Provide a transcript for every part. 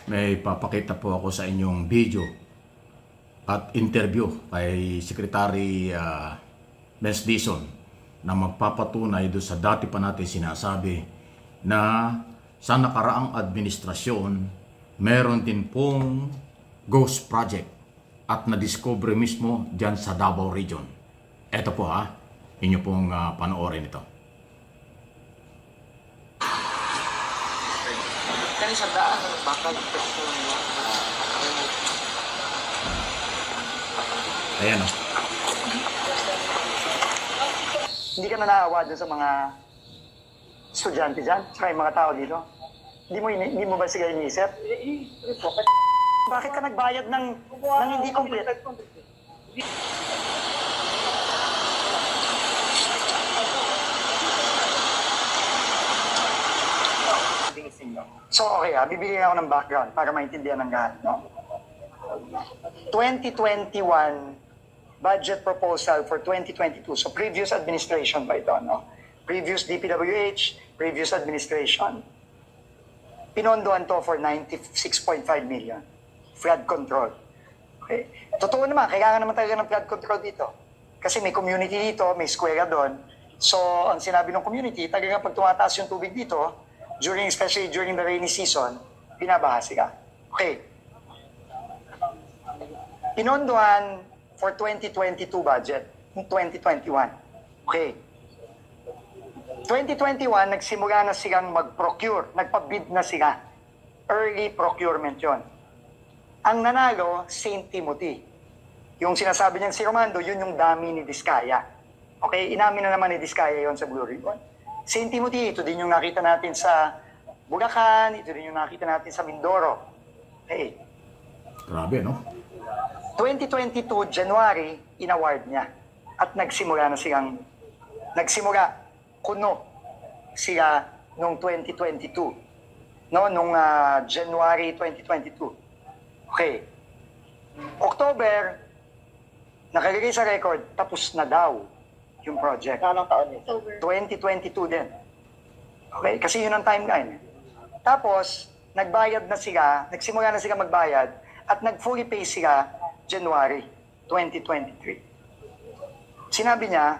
may papakita po ako sa inyong video at interview kay Secretary Benz Dizon na magpapatunay doon sa dati pa natin sinasabi na sa nakaraang administrasyon meron din pong ghost project at na-discover mismo dyan sa Davao Region. Ito po inyo pong panoorin ito. Kani sa daan, bakal Ayan Hindi ka na naawa dun sa mga estudyante dyan, saka yung mga tao dito? Hindi mo ba sila iniisip? Bakit ka nagbayad ng hindi complete? So, okay bibigyan ako ng background para maintindihan ng lahat, no? 2021 budget proposal for 2022. So, previous administration ba ito, no? Previous DPWH, previous administration. Pinondohan to for 96.5 million. Flood control. Okay? Totoo naman, kailangan naman talaga ng flood control dito. Kasi may community dito, may square doon. So, ang sinabi ng community, talaga pag tumataas yung tubig dito, especially during the rainy season, binabaha sila. Okay. Pinondohan for 2022 budget, 2021. Okay. 2021, nagsimula na silang mag-procure, nagpa-bid na sila. Early procurement yon. Ang nanalo, St. Timothy. Yung sinasabi niyang si Romando, yun yung dami ni Diskaya. Okay, inamin na naman ni Diskaya yon sa Blue Ribbon. St. Timothy, ito din yung nakita natin sa Bulacan, ito din yung nakita natin sa Mindoro. Okay. Grabe, no? 2022, January, inaward niya. At nagsimula kuno sila noong 2022. No, nung January 2022. Okay. October, nakalagay sa record, tapos na daw yung project. Anong taon ito? 2022 din. Okay, kasi yun ang timeline. Tapos, nagbayad na sila, nagsimula na sila magbayad, at nag-fully pay sila January 2023. Sinabi niya,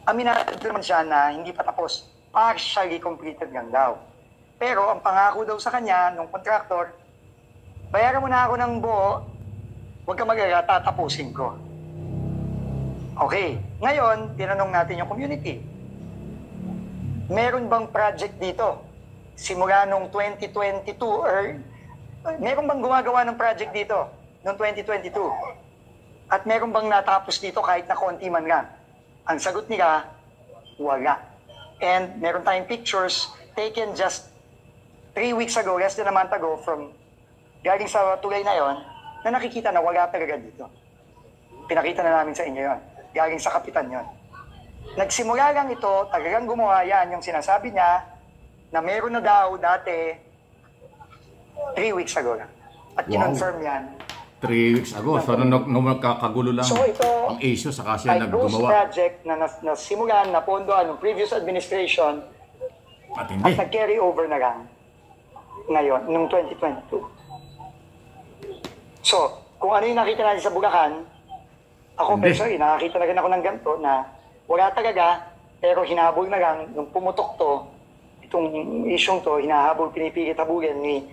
aminado naman siya na hindi pa tapos, partially completed lang daw. Pero ang pangako daw sa kanya, nung contractor, bayaran mo na ako ng buo, huwag ka mag-alala, tatapusin ko. Okay, ngayon, tinanong natin yung community. Meron bang project dito? Simula nung 2022, meron bang gumagawa ng project dito noong 2022? At meron bang natapos dito kahit na konti man lang? Ang sagot nila, wala. And meron tayong pictures taken just 3 weeks ago, less than a month ago, galing sa tulay na yon, na nakikita na wala talaga dito. Pinakita na namin sa inyo yon. Galing sa kapitan yon. Nagsimula lang ito, talagang gumawa yan, yung sinasabi niya, na meron na daw dati 3 weeks ago lang. At kinonfirm yan. 3 weeks ago. So, nung magkakagulo lang so, ito ang issue, saka siya ay ghost naggumawa. project na nasimulan, napondohan ng previous administration at nag-carry over na lang ngayon, noong 2022. So, kung ano yung nakita natin sa Bulacan, ako personally, nakakita na rin ako ng ganito na wala talaga, pero hinabol na lang, nung pumutok to, itong isyong to, hinahabol, pinipilit habulin ni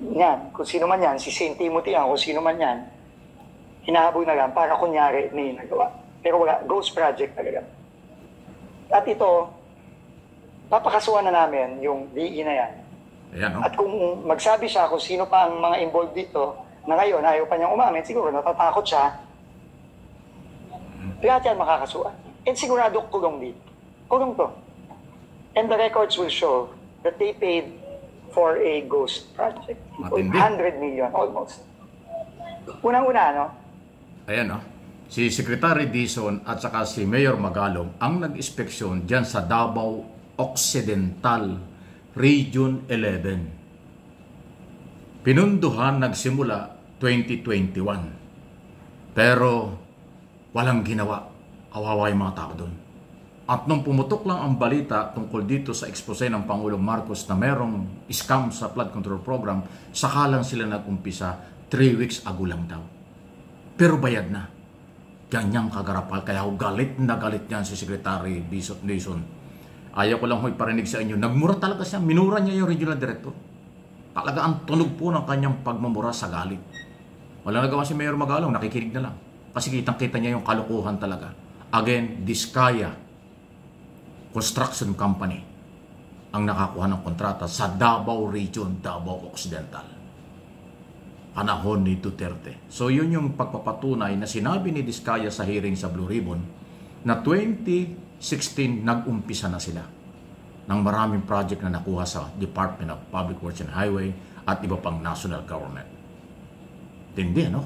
yan, kung sino man yan, si St. Timothy yan, kung sino man yan, hinahabol na lang para kunyari may nagawa. Pero wala, ghost project talaga. At ito, papakasuhan na namin yung DE na yan. Ayan, no? At kung magsabi siya kung sino pa ang mga involved dito, na ngayon ayaw pa niyang umamin, siguro natatakot siya, lahat yan makakasuhan. And sigurado kulong dito. Kulong to. And the records will show that they paid for a ghost project. Matindi. 100 million almost. Unang-una, no? Ayan, no? Si Secretary Dizon at saka si Mayor Magalong ang nag-inspeksyon dyan sa Davao Occidental Region 11. Pinunduhan nagsimula 2021. Pero walang ginawa. Kawawa yung mga tao doon. At nung pumutok lang ang balita tungkol dito sa expose ng Pangulong Marcos na merong scam sa flood control program, saka lang sila nag-umpisa, 3 weeks ago lang daw. Pero bayad na. Ganyang kagarapal. Kaya galit na galit yan si Secretary Dizon. Ayaw ko lang ho'y parinig sa inyo. Nagmura talaga siya. Minura niya yung regional director. Talaga ang tunog po ng kanyang pagmamura sa galit. Wala nagawa si Mayor Magalong. Nakikinig na lang. Kasi kitang-kita niya yung kalukuhan talaga. Again, Diskaya Construction Company ang nakakuha ng kontrata sa Davao Region, Davao Occidental. Panahon ni Duterte. So yun yung pagpapatunay na sinabi ni Diskaya sa hearing sa Blue Ribbon na 2016 nag-umpisa na sila ng maraming project na nakuha sa Department of Public Works and Highway at iba pang national government. Tindi, no?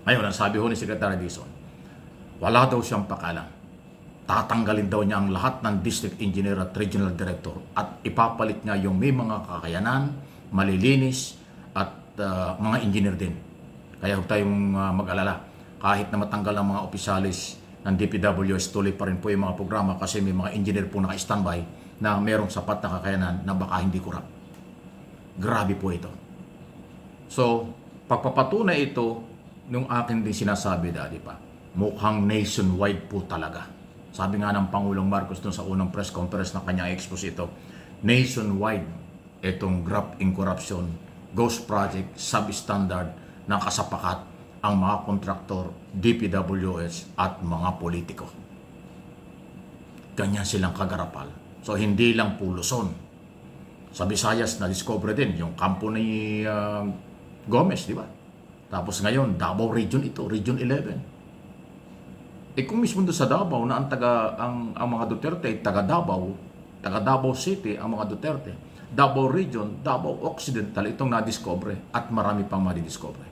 Ngayon, ang sabi ho ni Secretary Dizon, wala daw siyang pakalam. Tatanggalin daw niya ang lahat ng district engineer at regional director at ipapalit niya yung may mga kakayanan, malilinis at mga engineer din. Kaya huwag tayong mag-alala. Kahit na matanggal ang mga opisyalis ng DPWS, tuloy pa rin po yung mga programa kasi may mga engineer po naka-standby na merong sapat na kakayanan na baka hindi kurap. Grabe po ito. So, pagpapatunay ito nung akin din sinasabi dati pa, mukhang nationwide po talaga. Sabi nga ng Pangulong Marcos dun sa unang press conference na kanya expose ito, nationwide itong graft in corruption, ghost project, substandard na kasapakat ang mga kontraktor, DPWS at mga politiko. Ganyan silang kagarapal. So hindi lang po Luzon. Sa Visayas na-discover din yung kampo ni Gomez, di ba? Tapos ngayon, Davao Region ito, Region 11. Kung mismo doon sa Davao na ang mga Duterte ay taga Davao City ang mga Duterte, Davao Region, Davao Occidental itong na-discover at marami pang madidiscover.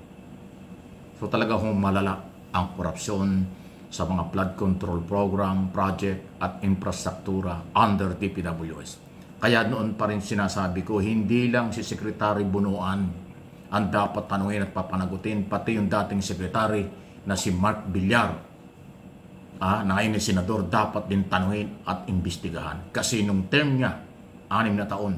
So talaga hong malala ang korupsyon sa mga flood control program, project at infrastruktura under DPWS. Kaya noon pa rin sinasabi ko, hindi lang si Secretary Bunuan ang dapat tanungin at papanagutin, pati yung dating Secretary na si Mark Villar, na ngayon ni Senador, dapat din tanungin at imbestigahan. Kasi nung term niya, 6 na taon,